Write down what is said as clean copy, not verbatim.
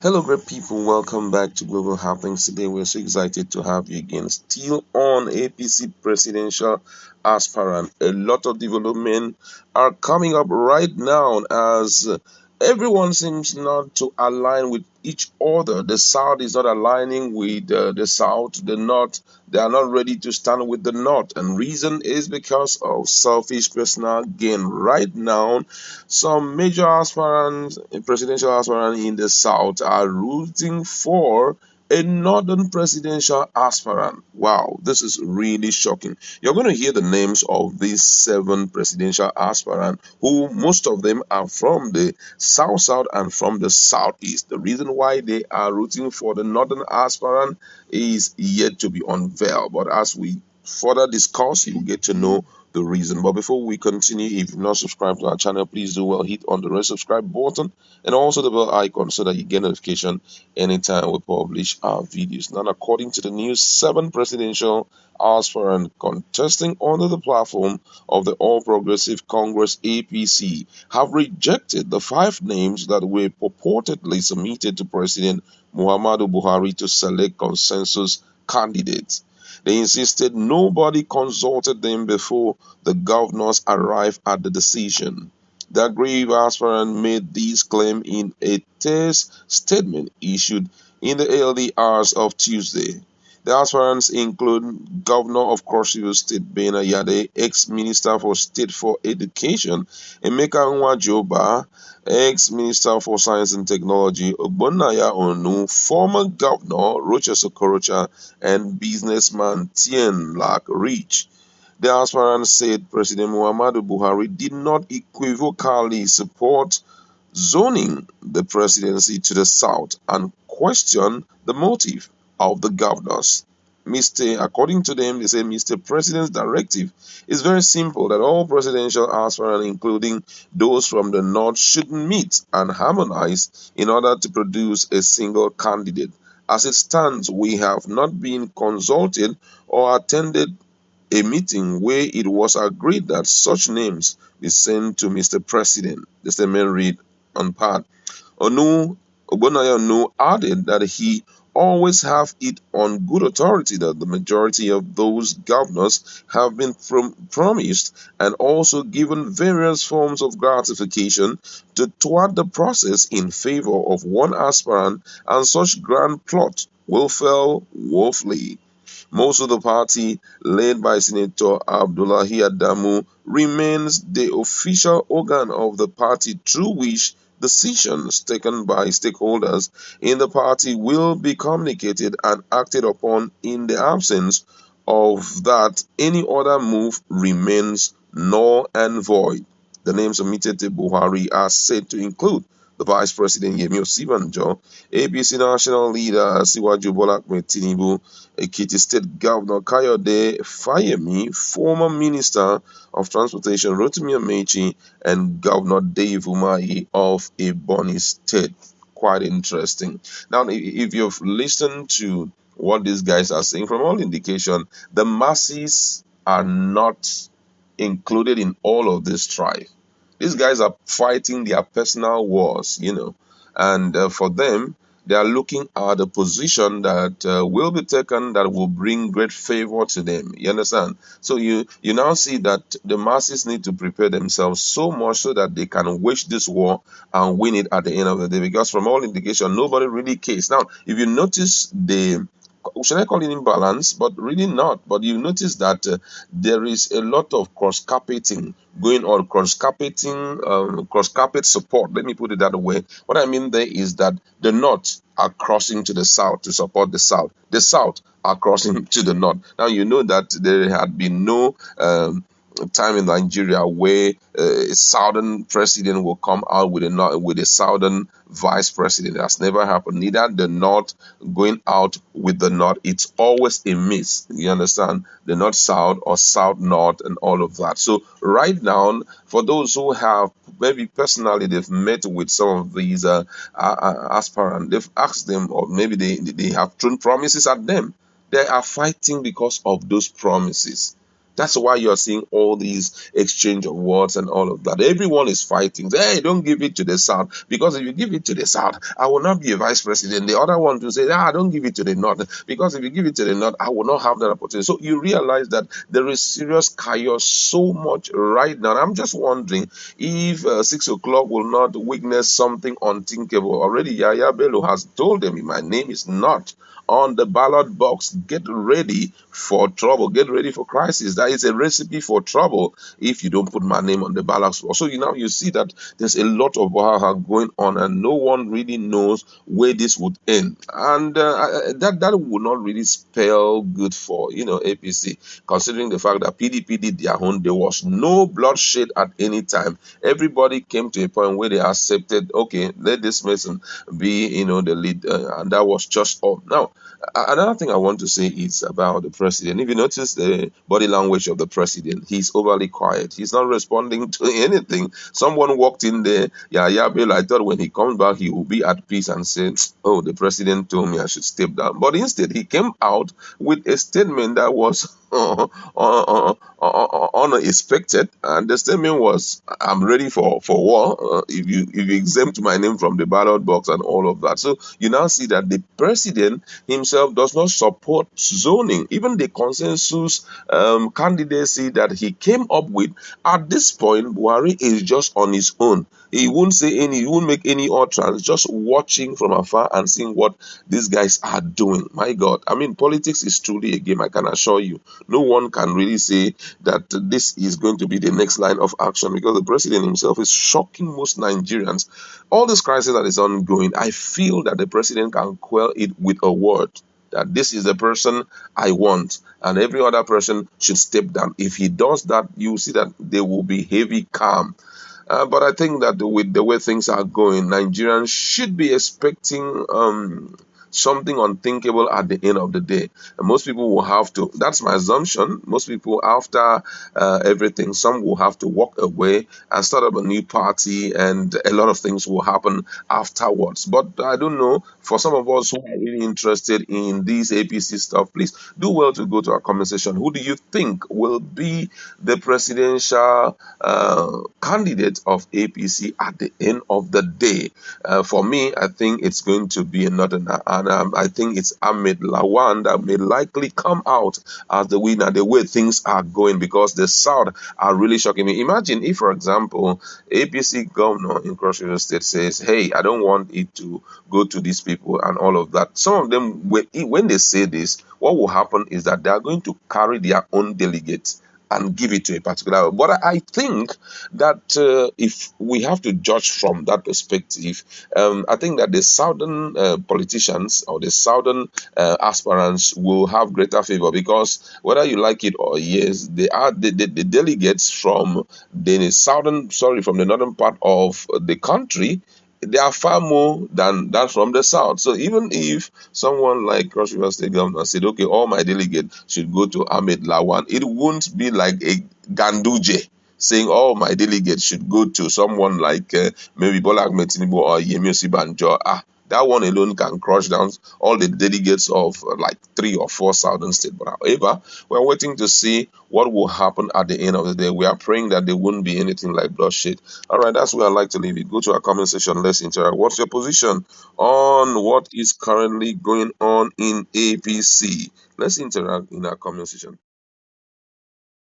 Hello, great people. Welcome back to Global Happenings. Today, we're so excited to have you again. Still on APC presidential aspirant. A lot of development are coming up right now as everyone seems not to align with each other. The South is not aligning with the South. The North, they are not ready to stand with the North. And reason is because of selfish personal gain. Right now, some major aspirants, presidential aspirants in the South are rooting for a northern presidential aspirant. Wow, this is really shocking. You're going to hear the names of these seven presidential aspirants, who most of them are from the South and from the Southeast. The reason why they are rooting for the northern aspirant is yet to be unveiled. But as we further discuss, you'll get to know the reason. But before we continue, if you've not subscribed to our channel, please do well hit on the red subscribe button and also the bell icon so that you get notification anytime we publish our videos. Now, according to the news, seven presidential aspirants contesting under the platform of the All Progressive Congress APC have rejected the five names that were purportedly submitted to President Muhammadu Buhari to select consensus candidates. They insisted nobody consulted them before the governors arrived at the decision. The aggrieved aspirant made this claim in a text statement issued in the early hours of Tuesday. The aspirants include Governor of Cross River State Bena Yade, ex-Minister for State for Education, Emeka Nwajoba, ex-Minister for Science and Technology, Ogbonnaya Onu, former Governor Rochester Okorocha, and businessman Tien Lack Rich. The aspirant said President Muhammadu Buhari did not equivocally support zoning the presidency to the south and questioned the motive of the governors. According to them, they say Mr. President's directive is very simple that all presidential aspirants, including those from the north, should meet and harmonize in order to produce a single candidate. As it stands, we have not been consulted or attended a meeting where it was agreed that such names be sent to Mr. President. The statement read on part. Ogbonnaya Onu added that he always have it on good authority that the majority of those governors have been promised and also given various forms of gratification to thwart the process in favor of one aspirant, and such grand plot will fail woefully. Most of the party, led by Senator Abdullahi Adamu, remains the official organ of the party through which decisions taken by stakeholders in the party will be communicated and acted upon. In the absence of that, any other move remains null and void. The names submitted to Buhari are said to include the Vice President Yemi Osibanjo, APC National Leader Siwaju Bola Tinubu, Ekiti State Governor Kayode Fayemi, former Minister of Transportation Rotimi Amechi, and Governor Dave Umahi of Ebonyi State. Quite interesting. Now, if you've listened to what these guys are saying, from all indication, the masses are not included in all of this strife. These guys are fighting their personal wars, and for them, they are looking at a position that will be taken that will bring great favor to them. You understand? So you now see that the masses need to prepare themselves so much so that they can wage this war and win it at the end of the day. Because from all indication, nobody really cares. Now, if you notice the should I call it imbalance? But really not. But you notice that there is a lot of cross carpeting going on, cross carpet support. Let me put it that way. What I mean there is that the North are crossing to the South to support the South. The South are crossing to the North. Now you know that there had been no time in Nigeria where a southern president will come out with a southern vice president. That's never happened. Neither the north going out with the north. It's always a miss. You understand? The north south or south north and all of that. So right now, for those who have maybe personally they've met with some of these aspirants, they've asked them, or maybe they have thrown promises at them. They are fighting because of those promises. That's why you're seeing all these exchange of words and all of that. Everyone is fighting. Hey, don't give it to the South, because if you give it to the South, I will not be a vice president. The other one to say, don't give it to the North, because if you give it to the North, I will not have that opportunity. So you realize that there is serious chaos so much right now. I'm just wondering if 6 o'clock will not witness something unthinkable. Already, Yaya Bello has told them, my name is not on the ballot box. Get ready for trouble. Get ready for crisis. That is a recipe for trouble if you don't put my name on the ballot box. So you see that there's a lot of wahala going on, and no one really knows where this would end. And that would not really spell good for APC, considering the fact that PDP did their own. There was no bloodshed at any time. Everybody came to a point where they accepted, okay, let this person be, the lead, and that was just all. Now, another thing I want to say is about the president. If you notice the body language of the president, he's overly quiet. He's not responding to anything. Someone walked in there, yeah, Bill. I thought when he comes back, he will be at peace and say, "Oh, the president told me I should step down." But instead, he came out with a statement that was unexpected, and the statement was, "I'm ready for war. If you exempt my name from the ballot box and all of that." So you now see that the president himself does not support zoning. Even the consensus candidacy that he came up with, at this point, Buhari is just on his own. He won't make any utterance, just watching from afar and seeing what these guys are doing. My God, I mean, politics is truly a game, I can assure you. No one can really say that this is going to be the next line of action, because the president himself is shocking most Nigerians. All this crisis that is ongoing, I feel that the president can quell it with a word, that this is the person I want, and every other person should step down. If he does that, you see that there will be heavy calm. But I think that with the way things are going, Nigerians should be expecting something unthinkable at the end of the day. And most people will have to, that's my assumption, most people, after everything, some will have to walk away and start up a new party, and a lot of things will happen afterwards. But I don't know, for some of us who are really interested in this APC stuff, please do well to go to our conversation. Who do you think will be the presidential candidate of APC at the end of the day? For me, I think it's going to be another, and I think it's Ahmed Lawan that may likely come out as the winner, the way things are going, because the South are really shocking me. Imagine if, for example, APC governor in Cross River State says, "Hey, I don't want it to go to these people," and all of that. Some of them, when they say this, what will happen is that they are going to carry their own delegates and give it to a particular. But I think that if we have to judge from that perspective, I think that the southern politicians or the southern aspirants will have greater favor, because whether you like it or yes, they are the delegates from from the northern part of the country. They are far more than from the south. So even if someone like Cross River State Governor said, okay, all my delegates should go to Ahmed Lawan, it won't be like a Ganduje saying all my delegates should go to someone like maybe Bola Ahmed Tinubu or Yemi Osibanjo. That one alone can crush down all the delegates of like 3 or 4 southern states. But however, we're waiting to see what will happen at the end of the day. We are praying that there wouldn't be anything like bloodshed. All right, that's where I'd like to leave it. Go to our comment section. Let's interact. What's your position on what is currently going on in APC? Let's interact in our comment section.